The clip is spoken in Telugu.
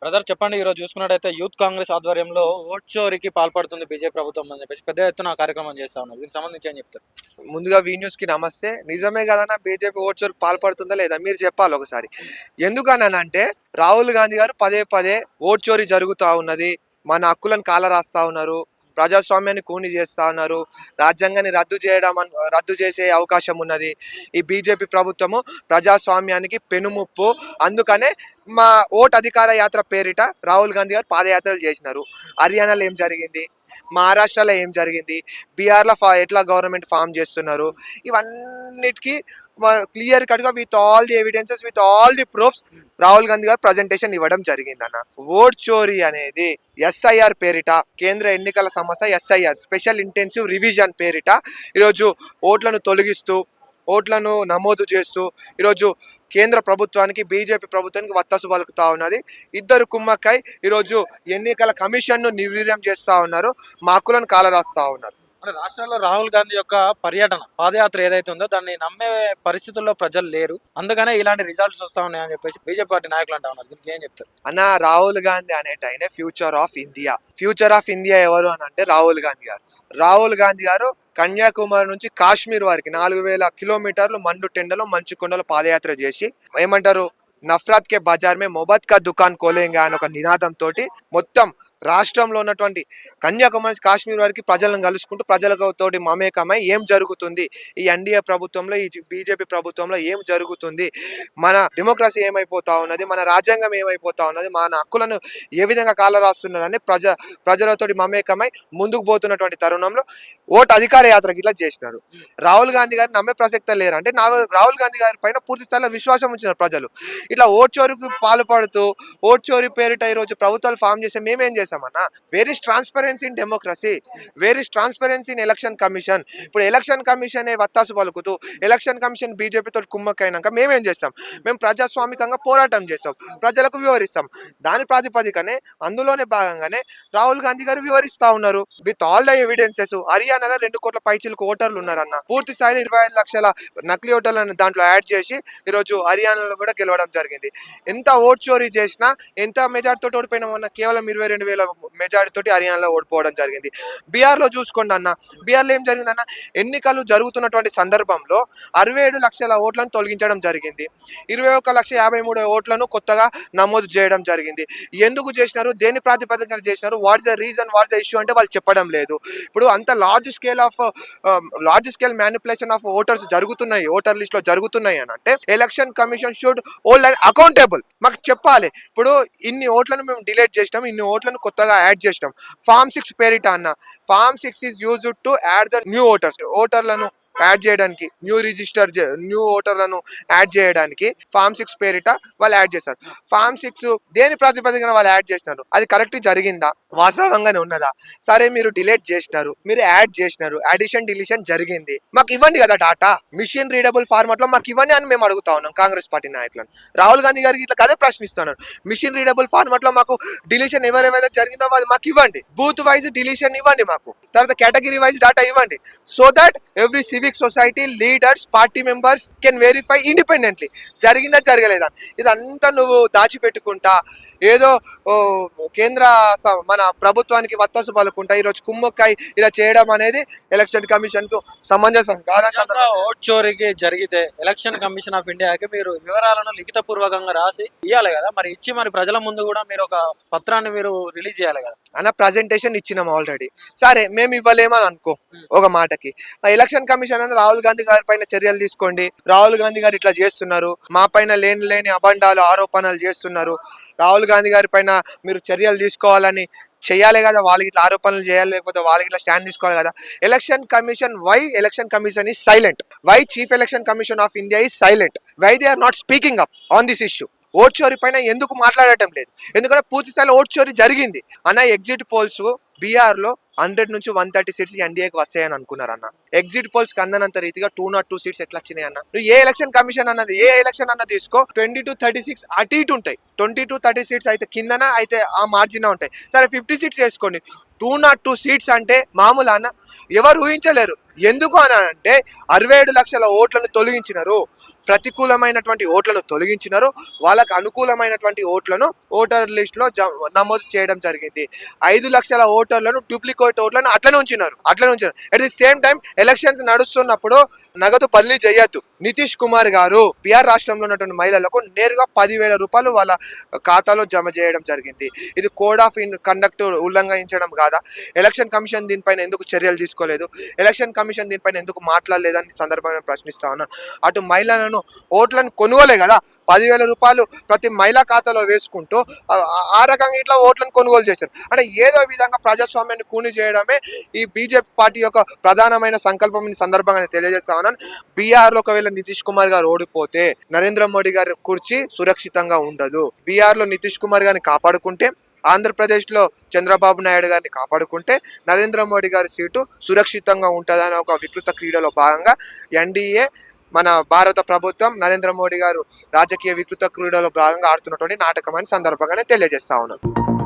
బ్రదర్ చెప్పండి. ఈరోజు చూసుకున్నట్టయితే యూత్ కాంగ్రెస్ ఆధ్వర్యంలో ఓట్ చోరీకి పాల్పడుతుంది బీజేపీ ప్రభుత్వం అని చెప్పేసి పెద్ద ఎత్తున ఆ కార్యక్రమం చేస్తా ఉన్నారు. దీనికి సంబంధించి ఏం చెప్తారు? ముందుగా వి న్యూస్ కి నమస్తే. నిజమే కదన్నా, బీజేపీ ఓట్ చోరుకు పాల్పడుతుందా లేదా మీరు చెప్పాలి ఒకసారి. ఎందుకనంటే రాహుల్ గాంధీ గారు పదే పదే ఓట్ చోరీ జరుగుతూ ఉన్నది, మన హక్కులను కాలరాస్తా ఉన్నారు, ప్రజాస్వామ్యాన్ని కూని చేస్తా ఉన్నారు, రాజ్యాంగాన్ని రద్దు చేసే అవకాశం ఉన్నది. ఈ బీజేపీ ప్రభుత్వము ప్రజాస్వామ్యానికి పెనుముప్పు. అందుకనే మా ఓట్ అధికార యాత్ర పేరిట రాహుల్ గాంధీ గారు పాదయాత్రలు చేసినారు. హర్యానాలో ఏం జరిగింది, మహారాష్ట్రలో ఏం జరిగింది, బీహార్లో ఎట్లా గవర్నమెంట్ ఫామ్ చేస్తున్నారు, ఇవన్నిటికీ క్లియర్ కట్గా with all the evidences, with all the proofs Rahul Gandhi గారు ప్రజెంటేషన్ ఇవ్వడం జరిగిందన్న. ఓట్ చోరీ అనేది ఎస్ఐఆర్ పేరిట, కేంద్ర ఎన్నికల సంస్థ ఎస్ఐఆర్ స్పెషల్ ఇంటెన్సివ్ రివిజన్ పేరిట ఈరోజు ఓట్లను తొలగిస్తూ, ఓట్లను నమోదు చేస్తూ ఈరోజు కేంద్ర ప్రభుత్వానికి, బీజేపీ ప్రభుత్వానికి వత్తాసు పలుకుతా ఉన్నది. ఇద్దరు కుమ్మక్కై ఈరోజు ఎన్నికల కమిషన్ను నిర్వీర్యం చేస్తూ ఉన్నారు, మా హక్కులను కాలరాస్తా ఉన్నారు. అంటే రాష్ట్రంలో రాహుల్ గాంధీ యొక్క పర్యటన పాదయాత్ర ఏదైతే ఉందో దాన్ని నమ్మే పరిస్థితుల్లో ప్రజలు లేరు, అందుకనే ఇలాంటి రిజల్ట్స్ వస్తా ఉన్నాయని చెప్పేసి బీజేపీ పార్టీ నాయకులు అంటా ఉన్నారు. దీనికి ఏం చెప్తారు? అన్న, రాహుల్ గాంధీ అనేటైన future of India. Future of India ఎవరు అని అంటే రాహుల్ గాంధీ గారు. రాహుల్ గాంధీ గారు కన్యాకుమారి నుంచి కాశ్మీర్ వరకు 4000 కిలోమీటర్లు మండు టెండలో మంచు కొండలో పాదయాత్ర చేసి ఏమంటారు, నఫ్రత్ కే బజార్ మే మొహబ్బత్ కా దుకాన్ కోలేంగా అని ఒక నినాదం తోటి మొత్తం రాష్ట్రంలో ఉన్నటువంటి కన్యాకుమారి కాశ్మీర్ వరకు ప్రజలను కలుసుకుంటూ ప్రజలతోటి మమేకమై ఏం జరుగుతుంది, ఈ ఎన్డీఏ ప్రభుత్వంలో, ఈ బీజేపీ ప్రభుత్వంలో ఏం జరుగుతుంది, మన డెమోక్రసీ ఏమైపోతా ఉన్నది, మన రాజ్యాంగం ఏమైపోతా ఉన్నది, మన హక్కులను ఏ విధంగా కాలరాస్తున్నారని ప్రజలతోటి మమేకమై ముందుకు పోతున్నటువంటి తరుణంలో ఓటు అధికార యాత్రకి ఇట్లా చేసినారు. రాహుల్ గాంధీ గారిని నమ్మే ప్రసక్తే లేరు. అంటే రాహుల్ గాంధీ గారి పైన పూర్తి స్థాయిలో విశ్వాసం ఉంచిన ప్రజలు ఇట్లా ఓట్ చోరీకి పాల్పడుతూ, ఓట్ చోరీ పేరిట ఈరోజు ప్రభుత్వాలు ఫామ్ చేస్తే మేమేం చేసామన్నా? Where is transparency in democracy, where is transparency in election commission. ఇప్పుడు ఎలక్షన్ కమిషన్ వత్తాసు పలుకుతూ, ఎలక్షన్ కమిషన్ బీజేపీతో కుమ్మక్కైనాక మేమేం చేస్తాం? మేము ప్రజాస్వామికంగా పోరాటం చేస్తాం, ప్రజలకు వివరిస్తాం. దాని ప్రాతిపదికనే, అందులోనే భాగంగానే రాహుల్ గాంధీ గారు వివరిస్తా ఉన్నారు విత్ ఆల్ ద ఎవిడెన్సెస్. హర్యానాలో 2 కోట్ల పైచిలకు ఓటర్లు ఉన్నారన్న, పూర్తి స్థాయిలో 25 లక్షల నకిలీ ఓటర్లను దాంట్లో యాడ్ చేసి ఈరోజు హర్యానాలో కూడా గెలవడం జరిగింది. ఎంత ఓట్ చోరీ చేసినా, ఎంత మెజార్టీతో ఓడిపోయినా, కేవలం 22,000 మెజార్టీతో హర్యానాలో ఓడిపోవడం జరిగింది. బీహార్లో చూసుకోండి అన్న, బీహార్లో ఏం జరిగిందన్న, ఎన్నికలు జరుగుతున్నటువంటి సందర్భంలో 67 లక్షల ఓట్లను తొలగించడం జరిగింది, 21,53,000 ఓట్లను కొత్తగా నమోదు చేయడం జరిగింది. ఎందుకు చేసినారు, దేని ప్రాతిపదికన చేసినారు, what's the reason, what's the issue అంటే వాళ్ళు చెప్పడం లేదు. ఇప్పుడు అంత large scale manipulation of voters జరుగుతున్నాయి, ఓటర్ లిస్ట్ లో జరుగుతున్నాయి అని అంటే election commission should hold accountable. మాకు చెప్పాలి. ఇప్పుడు ఇన్ని ఓట్లను మేము డిలీట్ చేసినాం, ఇన్ని ఓట్లను కొత్తగా యాడ్ చేసినాం. ఫామ్ 6 పేరిట అన్న, form 6 is used to add the new ఓటర్లను యాడ్ చేయడానికి, న్యూ ఓటర్లను యాడ్ చేయడానికి ఫామ్ 6 పేరిట వాళ్ళు యాడ్ చేశారు. ఫామ్ 6 దేని ప్రాతిపదికన వాళ్ళు యాడ్ చేసినారు, అది కరెక్ట్ జరిగిందా, వాస్తవంగానే ఉన్నదా? సరే, మీరు డిలీట్ చేసినారు, మీరు యాడ్ చేసినారు, డిలీషన్ జరిగింది, మాకు ఇవ్వండి కదా డాటా, మిషన్ రీడబుల్ ఫార్మాట్ లో మాకు ఇవ్వండి అని మేము అడుగుతా ఉన్నాం కాంగ్రెస్ పార్టీ నాయకులను. రాహుల్ గాంధీ గారికి ఇట్లా అదే ప్రశ్నిస్తున్నారు. మిషన్ రీడబుల్ ఫార్మాట్ లో మాకు డిలీషన్ ఎవరెవరైతే జరిగిందో వాళ్ళు మాకు ఇవ్వండి, బూత్ వైజ్ డిలీషన్ ఇవ్వండి, మాకు తర్వాత కేటగిరీ వైజ్ డాటా ఇవ్వండి, so that every civic society leaders, party members can verify independently జరిగిందా జరగలేదా. ఇదంతా నువ్వు దాచిపెట్టుకుంటా ఏదో కేంద్ర మన ప్రభుత్వానికి వత్తాసు పలుకుంటా ఈరోజు కుమ్మక్కాయ ఇలా చేయడం అనేది ఎలక్షన్ కమిషన్ కు సమంజసం కాదా? ఓట్ చోరీకి జరిగితే ఎలక్షన్ కమిషన్ ఆఫ్ ఇండియాకి మీరు వివరాలను లిఖిత పూర్వకంగా రాసి ఇవ్వాలి కదా, మరి ఇచ్చి మరి ప్రజల ముందు కూడా మీరు ఒక పత్రాన్ని మీరు రిలీజ్ చేయాలి కదా అన్న. ప్రజెంటేషన్ ఇచ్చినాం ఆల్రెడీ. సరే, మేము ఇవ్వలేమని అనుకో ఒక మాటకి, ఎలక్షన్ కమిషన్ అని రాహుల్ గాంధీ గారి పైన చర్యలు తీసుకోండి, రాహుల్ గాంధీ గారు ఇట్లా చేస్తున్నారు, మా పైన లేని అబండాలు ఆరోపణలు చేస్తున్నారు, రాహుల్ గాంధీ గారి పైన మీరు చర్యలు తీసుకోవాలని చేయాలి కదా, వాళ్ళకి ఇట్లా ఆరోపణలు చేయాలి, లేకపోతే వాళ్ళకి ఇట్లా స్టాండ్ తీసుకోవాలి కదా. Election commission is silent, why chief election commission of India is silent, why they are not speaking up on this issue. Vote చోరీ పైన ఎందుకు మాట్లాడటం లేదు? ఎందుకంటే పూర్తి స్థాయిలో ఓట్ చోరీ జరిగింది అన్న. ఎగ్జిట్ పోల్స్ బీహార్లో 100 నుంచి 130 సీట్స్ ఎన్డీఏకి వస్తాయని అనుకున్నారు అన్న. ఎగ్జిట్ పోల్స్ కి అందనంత రీతిగా 202 సీట్స్ ఎట్లా వచ్చినాయి అన్న? నువ్వు ఏ ఎలక్షన్ కమిషన్ అన్నది ఏ ఎలక్షన్ అన్న తీసుకో, 20 to 36 అటు ఇటు ఉంటాయి. 20 to 30 సీట్స్ అయితే కిందన అయితే ఆ మార్జిన్ ఉంటాయి. సరే 50 సీట్స్ వేసుకోండి, 202 సీట్స్ అంటే మామూలు అన్న? ఎవరు ఊహించలేరు. ఎందుకు అని అంటే 67 లక్షల ఓట్లను తొలగించినారు, ప్రతికూలమైనటువంటి ఓట్లను తొలగించినారు, వాళ్ళకు అనుకూలమైనటువంటి ఓట్లను ఓటర్ లిస్ట్ లో నమోదు చేయడం జరిగింది. 5 లక్షల ఓటర్లను డూప్లికేట్ ఓట్లను అట్లనే ఉంచినారు. At the same time elections నడుస్తున్నప్పుడు నగదు బదిలీ చేయొద్దు. నితీష్ కుమార్ గారు బీహార్ రాష్ట్రంలో ఉన్నటువంటి మహిళలకు నేరుగా 10,000 రూపాయలు వాళ్ళ ఖాతాలో జమ చేయడం జరిగింది. ఇది కోడ్ ఆఫ్ కండక్ట్ ఉల్లంఘించడం కాదా? ఎలక్షన్ కమిషన్ దీనిపైన ఎందుకు చర్యలు తీసుకోలేదు? ఎలక్షన్ కమిషన్ దీనిపైన ఎందుకు మాట్లాడలేదని సందర్భంగా ప్రశ్నిస్తా ఉన్నాను. అటు మహిళలను ఓట్లను కొనుగోలే కదా, 10,000 రూపాయలు ప్రతి మహిళా ఖాతాలో వేసుకుంటూ ఆ రకంగా ఇట్లా ఓట్లను కొనుగోలు చేశారు. అంటే ఏదో విధంగా ప్రజాస్వామ్యాన్ని కూని చేయడమే ఈ బీజేపీ పార్టీ యొక్క ప్రధానమైన సంకల్పం సందర్భంగా తెలియజేస్తా ఉన్నాను. బీహార్లో ఒకవేళ నితీష్ కుమార్ గారు ఓడిపోతే నరేంద్ర మోడీ గారి కుర్చీ సురక్షితంగా ఉండదు. బీహార్లో నితీష్ కుమార్ గారిని కాపాడుకుంటే, ఆంధ్రప్రదేశ్లో చంద్రబాబు నాయుడు గారిని కాపాడుకుంటే నరేంద్ర మోడీ గారి సీటు సురక్షితంగా ఉంటుందని ఒక వికృత క్రీడలో భాగంగా ఎన్డీఏ మన భారత ప్రభుత్వం నరేంద్ర మోడీ గారు రాజకీయ వికృత క్రీడలో భాగంగా ఆడుతున్నటువంటి నాటకం అని సందర్భంగానే తెలియజేస్తా ఉన్నాను.